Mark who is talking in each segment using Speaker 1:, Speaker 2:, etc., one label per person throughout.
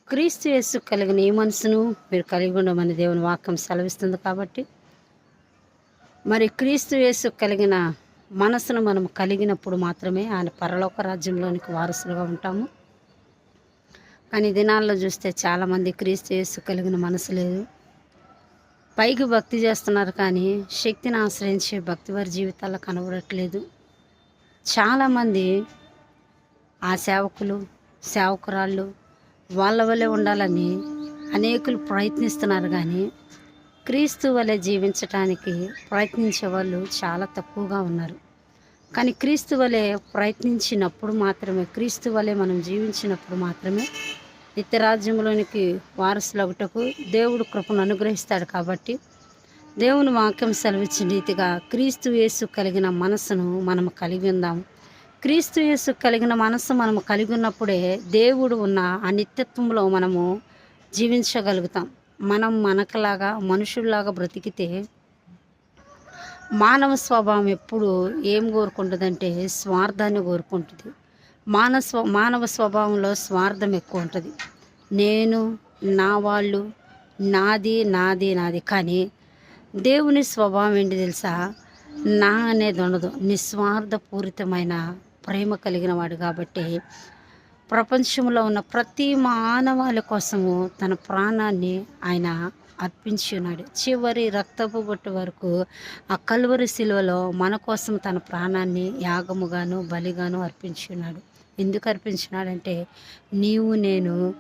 Speaker 1: క్రీస్తు యేసు కలిగిన ఈ మనసును మీరు కలిగి ఉండమని దేవుని వాక్యం సెలవిస్తుంది. కాబట్టి మరి క్రీస్తు యేసు కలిగిన మనసును మనం కలిగినప్పుడు మాత్రమే ఆయన పరలోక రాజ్యంలోనికి వారసులుగా ఉంటాము. కానీ ఈ దినాల్లో చూస్తే చాలామంది క్రీస్తు యేసు కలిగిన మనసు లేదు. పైకి భక్తి చేస్తున్నారు కానీ శక్తిని ఆశ్రయించే భక్తి వారి జీవితాల్లో కనబడట్లేదు. చాలామంది ఆ సేవకులు సేవకురాళ్ళు వాళ్ళ వల్లే ఉండాలని అనేకులు ప్రయత్నిస్తున్నారు కానీ క్రీస్తు వలె జీవించటానికి ప్రయత్నించే వాళ్ళు చాలా తక్కువగా ఉన్నారు. కానీ క్రీస్తు వలె ప్రయత్నించినప్పుడు మాత్రమే, క్రీస్తు వలె మనం జీవించినప్పుడు మాత్రమే నిత్యరాజ్యంలోనికి వారసులగుటకు దేవుడు కృపను అనుగ్రహిస్తాడు. కాబట్టి దేవుని వాక్యం సెలవిచ్చిన రీతిగా క్రీస్తు యేసు కలిగిన మనసును మనము కలిగి ఉందాము. క్రీస్తు యేసు కలిగిన మనసు మనము కలిగి ఉన్నప్పుడే దేవుడు ఉన్న ఆ నిత్యత్వంలో మనము జీవించగలుగుతాం. మనం మనకలాగా మనుషుల్లాగా బ్రతికితే మానవ స్వభావం ఎప్పుడు ఏం కోరుకుంటుందంటే స్వార్థాన్ని కోరుకుంటుంది. మానవ స్వభావంలో స్వార్థం ఎక్కువ ఉంటుంది. నేను, నా వాళ్ళు, నాది నాది నాది. కానీ దేవుని స్వభావం ఏంటి తెలుసా? నా అనేది ఉండదు. నిస్వార్థపూరితమైన ప్రేమ కలిగిన వాడు. కాబట్టి ప్రపంచంలో ఉన్న ప్రతి మానవాళి కోసము తన ప్రాణాన్ని ఆయన అర్పించి ఉన్నాడు. చివరి రక్తపు బొట్టు వరకు ఆ కల్వరి శిలువలో మన కోసం తన ప్రాణాన్ని యాగముగాను బలిగాను అర్పించి ఉన్నాడు. ఎందుకు అర్పించినాడంటే నీవు నేను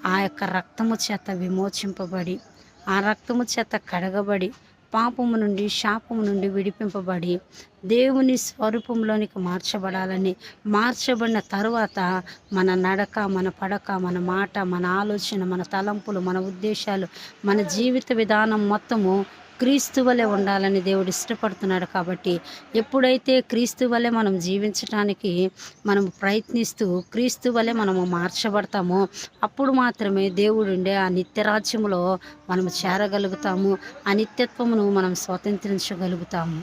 Speaker 1: ఆ యొక్క రక్తము చేత విమోచింపబడి, ఆ రక్తము చేత కడగబడి, పాపము నుండి శాపము నుండి విడిపింపబడి దేవుని స్వరూపంలోనికి మార్చబడాలని, మార్చబడిన తరువాత మన నడక, మన పడక, మన మాట, మన ఆలోచన, మన తలంపులు, మన ఉద్దేశాలు, మన జీవిత విధానం మొత్తము క్రీస్తు వలె ఉండాలని దేవుడు ఇష్టపడుతున్నాడు. కాబట్టి ఎప్పుడైతే క్రీస్తు వలె మనం జీవించడానికి మనం ప్రయత్నిస్తూ క్రీస్తు వలె మనము మార్చబడతామో అప్పుడు మాత్రమే దేవుడు ఉండే ఆ నిత్యరాజ్యంలో మనము చేరగలుగుతాము. ఆ నిత్యత్వమును మనం స్వతంత్రించగలుగుతాము.